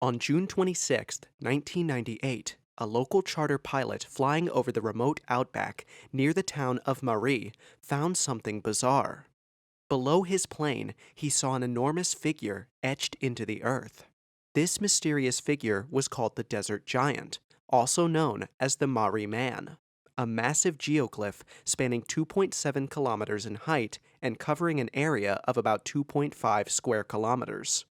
On June 26, 1998, a local charter pilot flying over the remote outback near the town of Marree found something bizarre. Below his plane, he saw an enormous figure etched into the earth. This mysterious figure was called the Desert Giant, also known as the Marree Man, a massive geoglyph spanning 2.7 kilometers in height and covering an area of about 2.5 square kilometers.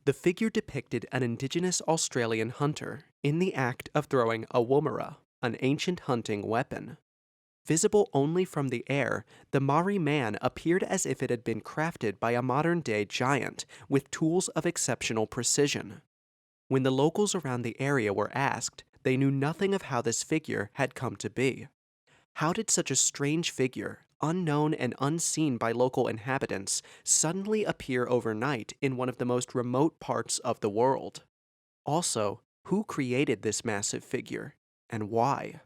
The figure depicted an Indigenous Australian hunter in the act of throwing a woomera, an ancient hunting weapon. Visible only from the air, the Marree Man appeared as if it had been crafted by a modern-day giant with tools of exceptional precision. When the locals around the area were asked, they knew nothing of how this figure had come to be. How did such a strange figure, unknown and unseen by local inhabitants, suddenly appear overnight in one of the most remote parts of the world? Also, who created this massive figure, and why?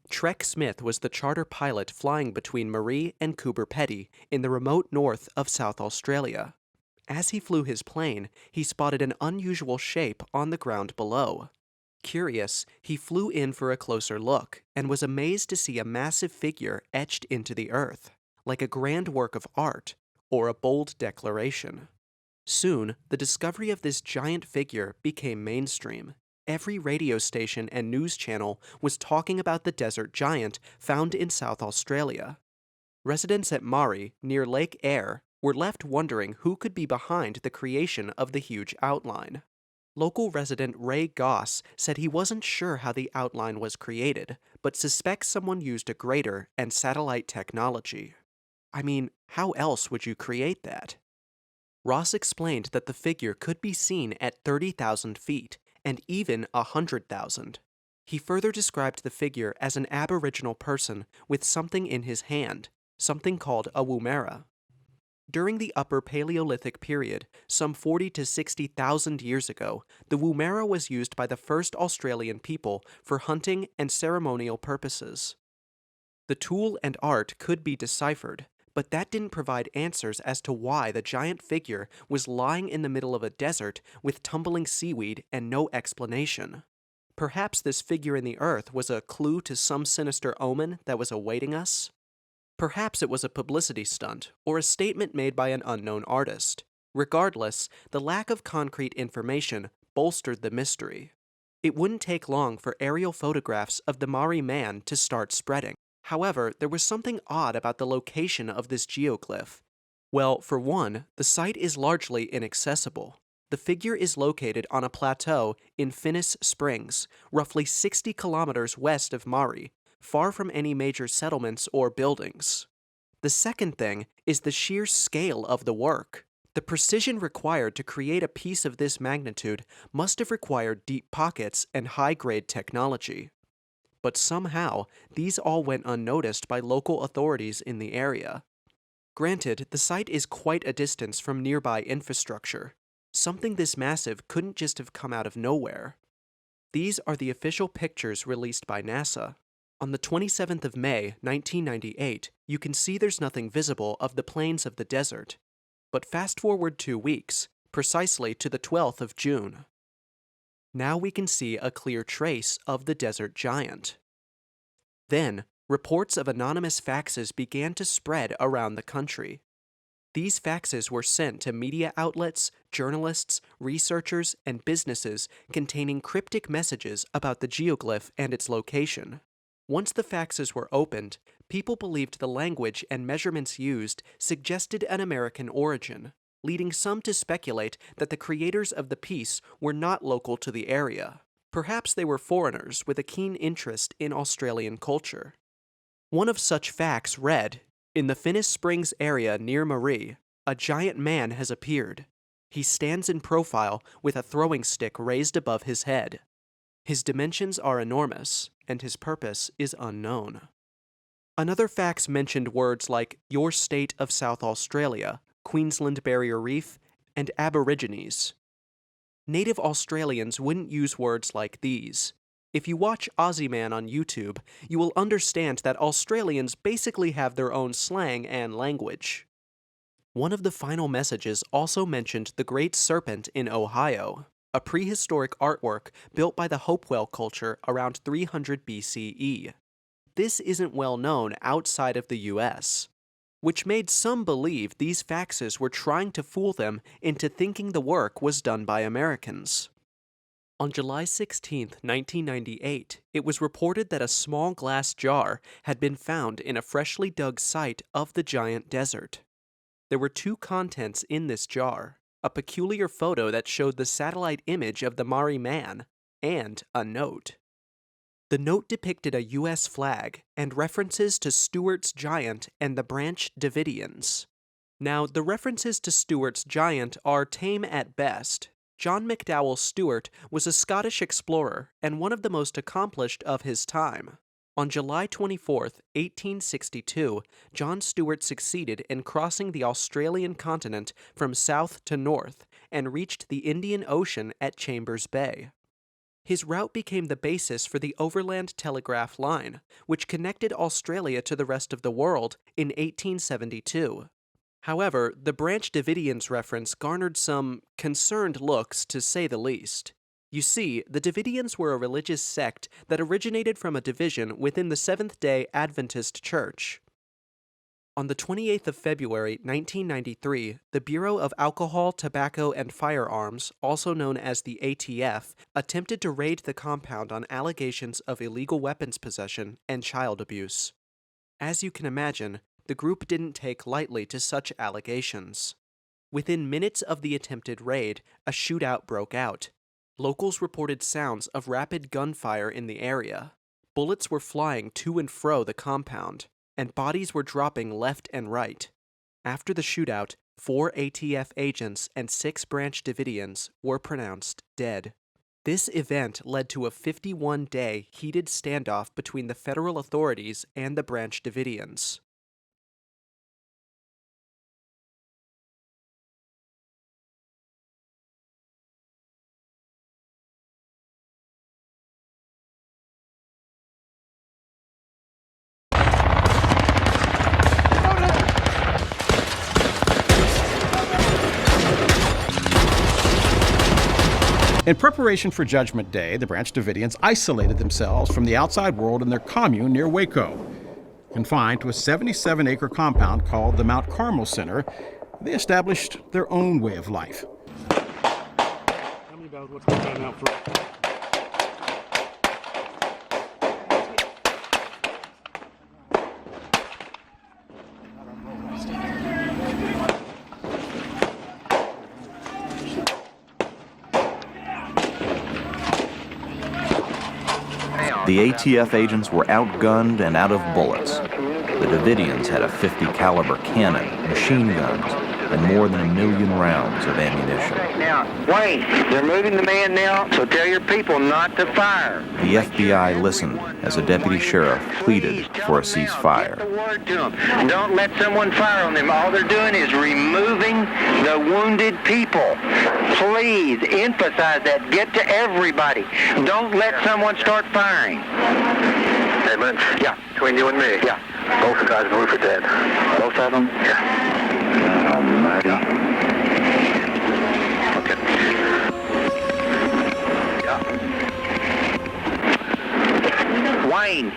Trek Smith was the charter pilot flying between Marree and Coober Pedy in the remote north of South Australia. As he flew his plane, he spotted an unusual shape on the ground below. Curious, he flew in for a closer look and was amazed to see a massive figure etched into the earth, like a grand work of art or a bold declaration. Soon, the discovery of this giant figure became mainstream. Every radio station and news channel was talking about the desert giant found in South Australia. Residents at Marree, near Lake Eyre, were left wondering who could be behind the creation of the huge outline. Local resident Ray Goss said he wasn't sure how the outline was created, but suspects someone used a grater and satellite technology. I mean, how else would you create that? Ross explained that the figure could be seen at 30,000 feet and even 100,000. He further described the figure as an Aboriginal person with something in his hand, something called a woomera. During the Upper Paleolithic period, some 40 to 60,000 years ago, the woomera was used by the first Australian people for hunting and ceremonial purposes. The tool and art could be deciphered, but that didn't provide answers as to why the giant figure was lying in the middle of a desert with tumbling seaweed and no explanation. Perhaps this figure in the earth was a clue to some sinister omen that was awaiting us? Perhaps it was a publicity stunt or a statement made by an unknown artist. Regardless, the lack of concrete information bolstered the mystery. It wouldn't take long for aerial photographs of the Marree Man to start spreading. However, there was something odd about the location of this geoglyph. Well, for one, the site is largely inaccessible. The figure is located on a plateau in Finnis Springs, roughly 60 kilometers west of Marree, far from any major settlements or buildings. The second thing is the sheer scale of the work. The precision required to create a piece of this magnitude must have required deep pockets and high-grade technology. But somehow, these all went unnoticed by local authorities in the area. Granted, the site is quite a distance from nearby infrastructure. Something this massive couldn't just have come out of nowhere. These are the official pictures released by NASA. On the 27th of May, 1998, you can see there's nothing visible of the plains of the desert. But fast forward 2 weeks, precisely to the 12th of June. Now we can see a clear trace of the desert giant. Then, reports of anonymous faxes began to spread around the country. These faxes were sent to media outlets, journalists, researchers, and businesses containing cryptic messages about the geoglyph and its location. Once the faxes were opened, people believed the language and measurements used suggested an American origin, leading some to speculate that the creators of the piece were not local to the area. Perhaps they were foreigners with a keen interest in Australian culture. One of such facts read, "In the Finnis Springs area near Marree, a giant man has appeared. He stands in profile with a throwing stick raised above his head. His dimensions are enormous, and his purpose is unknown." Another fax mentioned words like your state of South Australia, Queensland Barrier Reef, and Aborigines. Native Australians wouldn't use words like these. If you watch Aussie Man on YouTube, you will understand that Australians basically have their own slang and language. One of the final messages also mentioned the Great Serpent in Ohio, a prehistoric artwork built by the Hopewell culture around 300 BCE. This isn't well known outside of the US, which made some believe these faxes were trying to fool them into thinking the work was done by Americans. On July 16, 1998, it was reported that a small glass jar had been found in a freshly dug site of the giant desert. There were two contents in this jar: a peculiar photo that showed the satellite image of the Marree Man, and a note. The note depicted a U.S. flag and references to Stewart's giant and the Branch Davidians. Now, the references to Stewart's giant are tame at best. John McDowell Stuart was a Scottish explorer and one of the most accomplished of his time. On July 24, 1862, John Stuart succeeded in crossing the Australian continent from south to north and reached the Indian Ocean at Chambers Bay. His route became the basis for the overland telegraph line, which connected Australia to the rest of the world in 1872. However, the Branch Davidians reference garnered some concerned looks, to say the least. You see, the Davidians were a religious sect that originated from a division within the Seventh-day Adventist Church. On the 28th of February, 1993, the Bureau of Alcohol, Tobacco, and Firearms, also known as the ATF, attempted to raid the compound on allegations of illegal weapons possession and child abuse. As you can imagine, the group didn't take lightly to such allegations. Within minutes of the attempted raid, a shootout broke out. Locals reported sounds of rapid gunfire in the area. Bullets were flying to and fro the compound, and bodies were dropping left and right. After the shootout, 4 ATF agents and 6 Branch Davidians were pronounced dead. This event led to a 51-day heated standoff between the federal authorities and the Branch Davidians. In preparation for Judgment Day, the Branch Davidians isolated themselves from the outside world in their commune near Waco. Confined to a 77-acre compound called the Mount Carmel Center, they established their own way of life. Tell me about what's going on out front. The ATF agents were outgunned and out of bullets. The Davidians had a 50 caliber cannon, machine guns, and more than 1 million rounds of ammunition. Now, wait, they're moving the man now, so tell your people not to fire. The FBI listened as a deputy sheriff pleaded for a ceasefire. Get the word to them. Don't let someone fire on them. All they're doing is removing the wounded people. Please emphasize that. Get to everybody. Don't let someone start firing. Hey, Lynch. Yeah. Between you and me. Yeah. Both the guys on the roof are dead. Both of them? Yeah. Alrighty. Okay. Yeah. Wayne,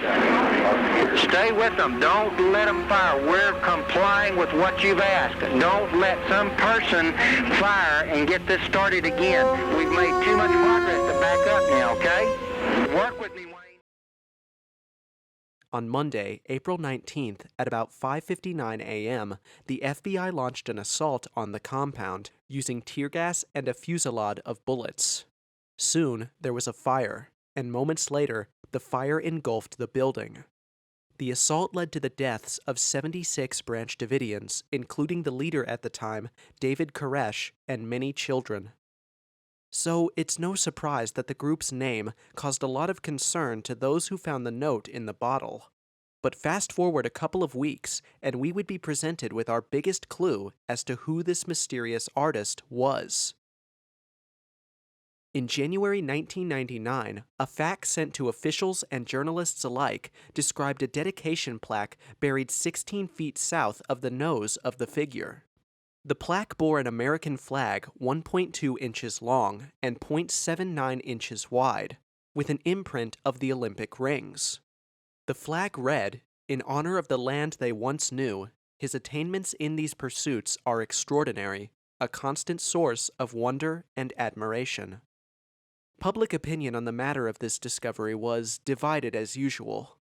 stay with them. Don't let them fire. We're complying with what you've asked. Don't let some person fire and get this started again. We've made too much progress to back up now, okay? Work with me, Wayne. On Monday, April 19th, at about 5:59 a.m., the FBI launched an assault on the compound using tear gas and a fusillade of bullets. Soon, there was a fire, and moments later, the fire engulfed the building. The assault led to the deaths of 76 Branch Davidians, including the leader at the time, David Koresh, and many children. So it's no surprise that the group's name caused a lot of concern to those who found the note in the bottle. But fast forward a couple of weeks, and we would be presented with our biggest clue as to who this mysterious artist was. In January 1999, a fax sent to officials and journalists alike described a dedication plaque buried 16 feet south of the nose of the figure. The plaque bore an American flag 1.2 inches long and 0.79 inches wide, with an imprint of the Olympic rings. The flag read, "In honor of the land they once knew, his attainments in these pursuits are extraordinary, a constant source of wonder and admiration." Public opinion on the matter of this discovery was divided as usual.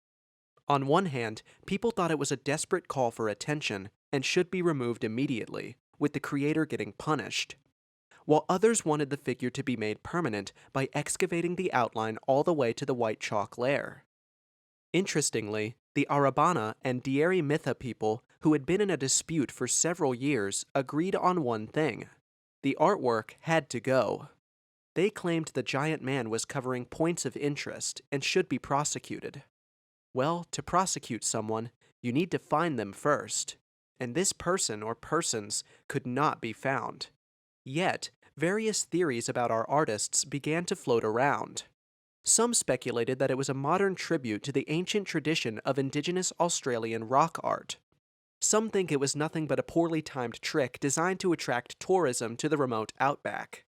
On one hand, people thought it was a desperate call for attention and should be removed immediately, with the creator getting punished, while others wanted the figure to be made permanent by excavating the outline all the way to the white chalk layer. Interestingly, the Arabana and Dieri Mitha people, who had been in a dispute for several years, agreed on one thing: the artwork had to go. They claimed the giant man was covering points of interest and should be prosecuted. Well, to prosecute someone, you need to find them first, and this person or persons could not be found. Yet, various theories about our artists began to float around. Some speculated that it was a modern tribute to the ancient tradition of Indigenous Australian rock art. Some think it was nothing but a poorly timed trick designed to attract tourism to the remote outback.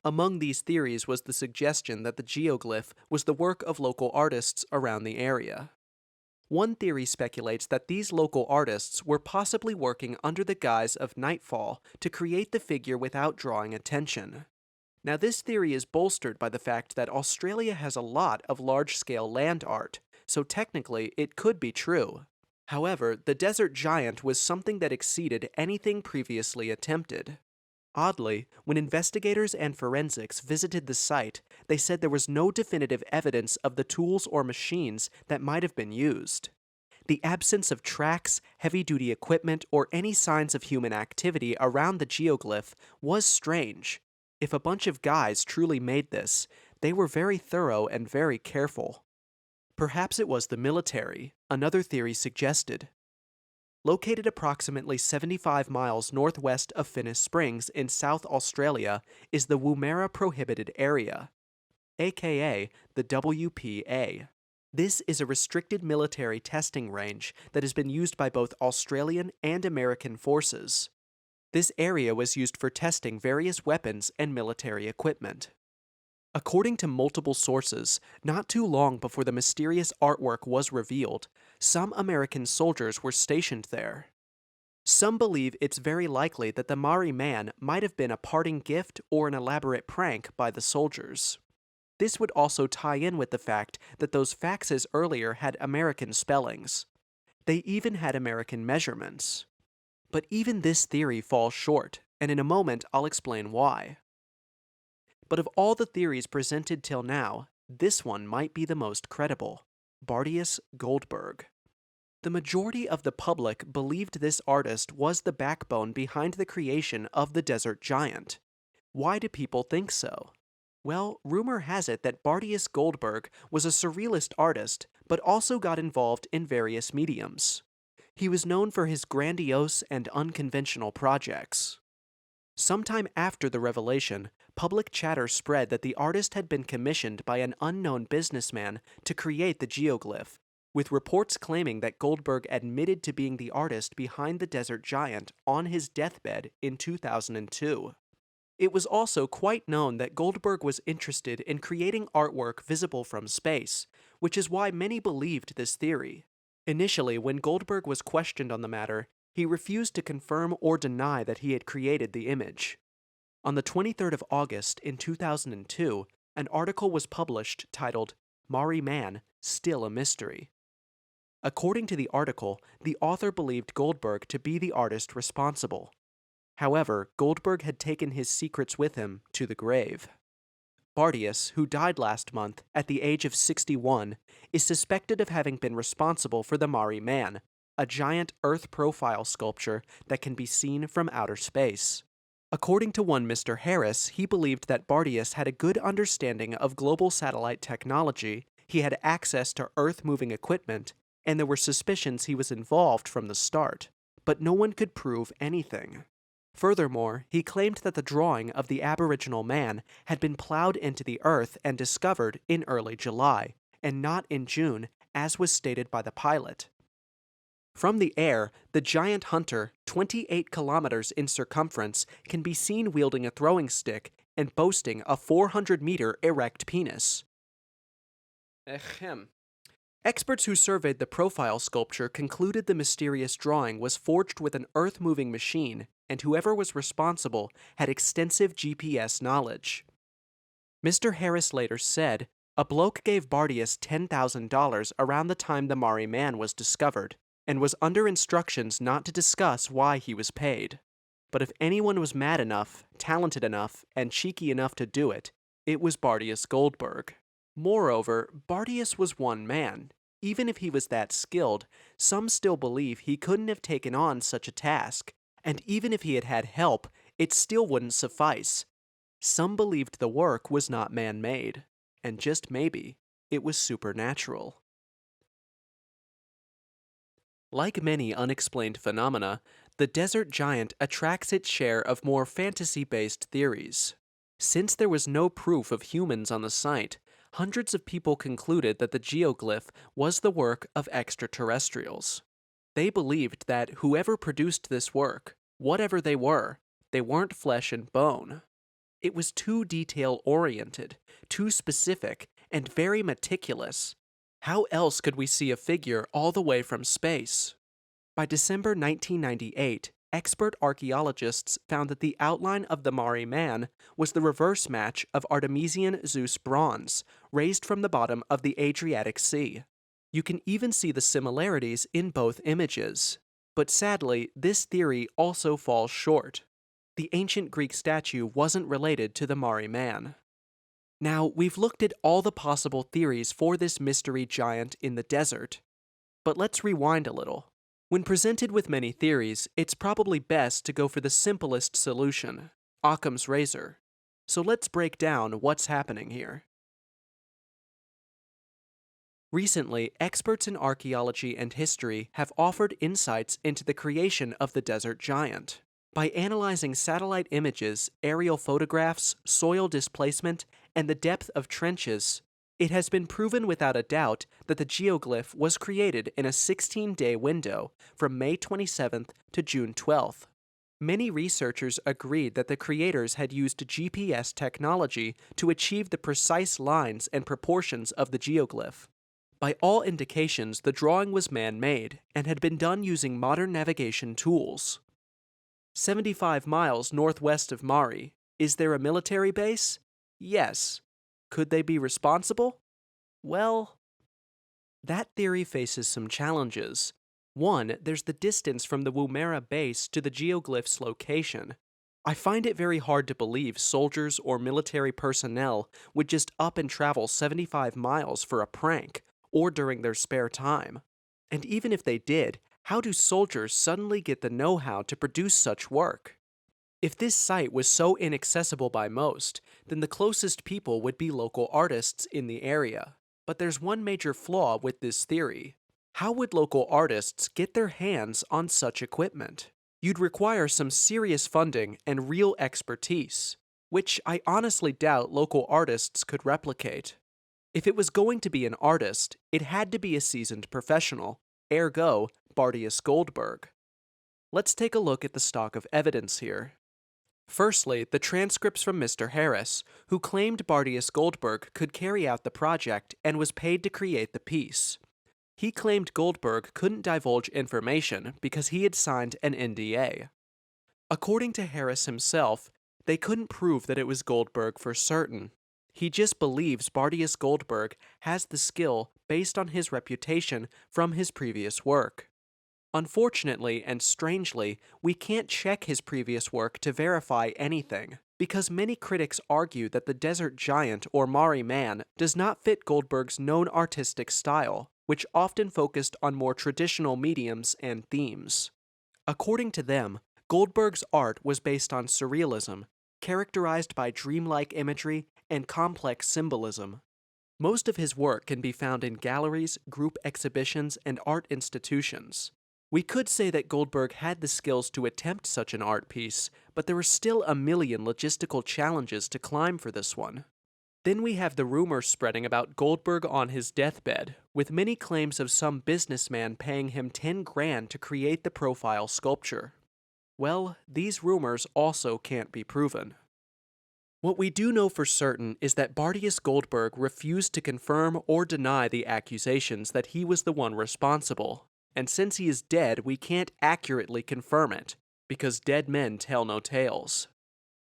Among these theories was the suggestion that the geoglyph was the work of local artists around the area. One theory speculates that these local artists were possibly working under the guise of nightfall to create the figure without drawing attention. Now, this theory is bolstered by the fact that Australia has a lot of large-scale land art, so technically it could be true. However, the desert giant was something that exceeded anything previously attempted. Oddly, when investigators and forensics visited the site, they said there was no definitive evidence of the tools or machines that might have been used. The absence of tracks, heavy-duty equipment, or any signs of human activity around the geoglyph was strange. If a bunch of guys truly made this, they were very thorough and very careful. Perhaps it was the military, another theory suggested. Located approximately 75 miles northwest of Finnis Springs in South Australia is the Woomera Prohibited Area, aka the WPA. This is a restricted military testing range that has been used by both Australian and American forces. This area was used for testing various weapons and military equipment. According to multiple sources, not too long before the mysterious artwork was revealed, some American soldiers were stationed there. Some believe it's very likely that the Marree Man might have been a parting gift or an elaborate prank by the soldiers. This would also tie in with the fact that those faxes earlier had American spellings. They even had American measurements. But even this theory falls short, and in a moment I'll explain why. But of all the theories presented till now, this one might be the most credible: Bardius Goldberg. The majority of the public believed this artist was the backbone behind the creation of the desert giant. Why do people think so? Well, rumor has it that Bardius Goldberg was a surrealist artist, but also got involved in various mediums. He was known for his grandiose and unconventional projects. Sometime after the revelation, public chatter spread that the artist had been commissioned by an unknown businessman to create the geoglyph, with reports claiming that Goldberg admitted to being the artist behind the desert giant on his deathbed in 2002. It was also quite known that Goldberg was interested in creating artwork visible from space, which is why many believed this theory. Initially, when Goldberg was questioned on the matter, he refused to confirm or deny that he had created the image. On the 23rd of August in 2002, an article was published titled "Marree Man, Still a Mystery." According to the article, the author believed Goldberg to be the artist responsible. However, Goldberg had taken his secrets with him to the grave. Bardius, who died last month at the age of 61, is suspected of having been responsible for the Marree Man, a giant Earth profile sculpture that can be seen from outer space. According to one Mr. Harris, he believed that Bardius had a good understanding of global satellite technology, he had access to Earth-moving equipment, and there were suspicions he was involved from the start, but no one could prove anything. Furthermore, he claimed that the drawing of the Aboriginal man had been plowed into the earth and discovered in early July, and not in June, as was stated by the pilot. From the air, the giant hunter, 28 kilometers in circumference, can be seen wielding a throwing stick and boasting a 400-meter erect penis. Ahem. Experts who surveyed the profile sculpture concluded the mysterious drawing was forged with an earth-moving machine, and whoever was responsible had extensive GPS knowledge. Mr. Harris later said, "A bloke gave Bardius $10,000 around the time the Marree Man was discovered, and was under instructions not to discuss why he was paid. But if anyone was mad enough, talented enough, and cheeky enough to do it, it was Bardius Goldberg." Moreover, Bardius was one man. Even if he was that skilled, some still believe he couldn't have taken on such a task, and even if he had had help, it still wouldn't suffice. Some believed the work was not man-made, and just maybe, it was supernatural. Like many unexplained phenomena, the desert giant attracts its share of more fantasy-based theories. Since there was no proof of humans on the site, hundreds of people concluded that the geoglyph was the work of extraterrestrials. They believed that whoever produced this work, whatever they weren't flesh and bone. It was too detail-oriented, too specific, and very meticulous. How else could we see a figure all the way from space? By December 1998, expert archaeologists found that the outline of the Marree Man was the reverse match of Artemisian Zeus bronze, raised from the bottom of the Adriatic Sea. You can even see the similarities in both images. But sadly, this theory also falls short. The ancient Greek statue wasn't related to the Marree Man. Now, we've looked at all the possible theories for this mystery giant in the desert. But let's rewind a little. When presented with many theories, it's probably best to go for the simplest solution, Occam's razor. So let's break down what's happening here. Recently, experts in archaeology and history have offered insights into the creation of the desert giant. By analyzing satellite images, aerial photographs, soil displacement, and the depth of trenches, it has been proven without a doubt that the geoglyph was created in a 16-day window from May 27th to June 12th. Many researchers agreed that the creators had used GPS technology to achieve the precise lines and proportions of the geoglyph. By all indications, the drawing was man-made and had been done using modern navigation tools. 75 miles northwest of Marree, is there a military base? Yes. Could they be responsible? Well, that theory faces some challenges. One, there's the distance from the Woomera base to the geoglyph's location. I find it very hard to believe soldiers or military personnel would just up and travel 75 miles for a prank, or during their spare time. And even if they did, how do soldiers suddenly get the know-how to produce such work? If this site was so inaccessible by most, then the closest people would be local artists in the area. But there's one major flaw with this theory. How would local artists get their hands on such equipment? You'd require some serious funding and real expertise, which I honestly doubt local artists could replicate. If it was going to be an artist, it had to be a seasoned professional, ergo, Bardius Goldberg. Let's take a look at the stock of evidence here. Firstly, the transcripts from Mr. Harris, who claimed Bardius Goldberg could carry out the project and was paid to create the piece. He claimed Goldberg couldn't divulge information because he had signed an NDA. According to Harris himself, they couldn't prove that it was Goldberg for certain. He just believes Bardius Goldberg has the skill based on his reputation from his previous work. Unfortunately and strangely, we can't check his previous work to verify anything, because many critics argue that the desert giant or Marree Man does not fit Goldberg's known artistic style, which often focused on more traditional mediums and themes. According to them, Goldberg's art was based on surrealism, characterized by dreamlike imagery and complex symbolism. Most of his work can be found in galleries, group exhibitions, and art institutions. We could say that Goldberg had the skills to attempt such an art piece, but there were still a million logistical challenges to climb for this one. Then we have the rumors spreading about Goldberg on his deathbed, with many claims of some businessman paying him 10 grand to create the profile sculpture. Well, these rumors also can't be proven. What we do know for certain is that Bardius Goldberg refused to confirm or deny the accusations that he was the one responsible, and since he is dead, we can't accurately confirm it, because dead men tell no tales.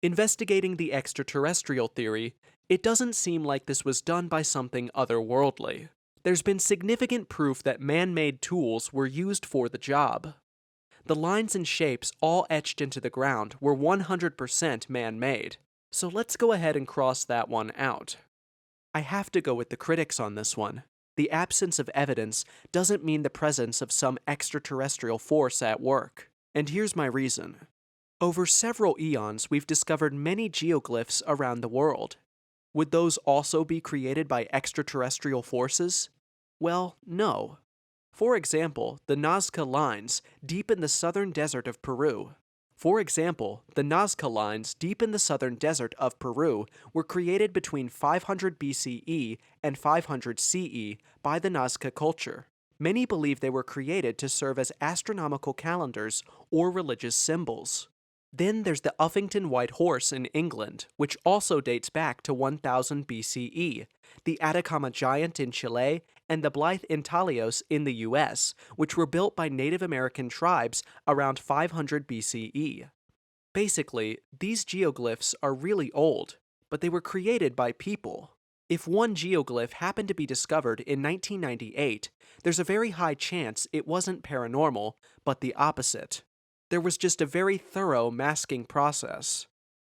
Investigating the extraterrestrial theory, it doesn't seem like this was done by something otherworldly. There's been significant proof that man-made tools were used for the job. The lines and shapes all etched into the ground were 100% man-made, so let's go ahead and cross that one out. I have to go with the critics on this one. The absence of evidence doesn't mean the presence of some extraterrestrial force at work, and here's my reason. Over several eons, we've discovered many geoglyphs around the world. Would those also be created by extraterrestrial forces? Well, no. For example, the Nazca Lines, deep in the southern desert of Peru. Were created between 500 BCE and 500 CE by the Nazca culture. Many believe they were created to serve as astronomical calendars or religious symbols. Then there's the Uffington White Horse in England, which also dates back to 1000 BCE, the Atacama Giant in Chile, and the Blythe Intaglios in the US, which were built by Native American tribes around 500 BCE. Basically, these geoglyphs are really old, but they were created by people. If one geoglyph happened to be discovered in 1998, there's a very high chance it wasn't paranormal, but the opposite. There was just a very thorough masking process.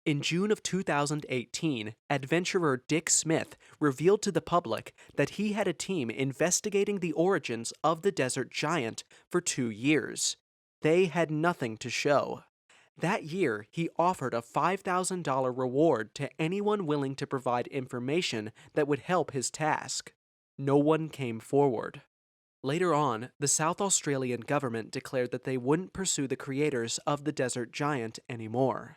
In June of 2018, adventurer Dick Smith revealed to the public that he had a team investigating the origins of the desert giant for 2 years. They had nothing to show. That year, he offered a $5,000 reward to anyone willing to provide information that would help his task. No one came forward. Later on, the South Australian government declared that they wouldn't pursue the creators of the desert giant anymore.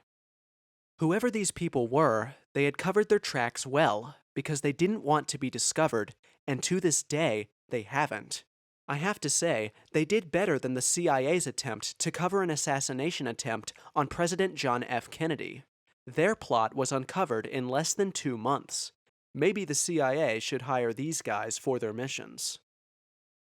Whoever these people were, they had covered their tracks well because they didn't want to be discovered, and to this day, they haven't. I have to say, they did better than the CIA's attempt to cover an assassination attempt on President John F. Kennedy. Their plot was uncovered in less than 2 months. Maybe the CIA should hire these guys for their missions.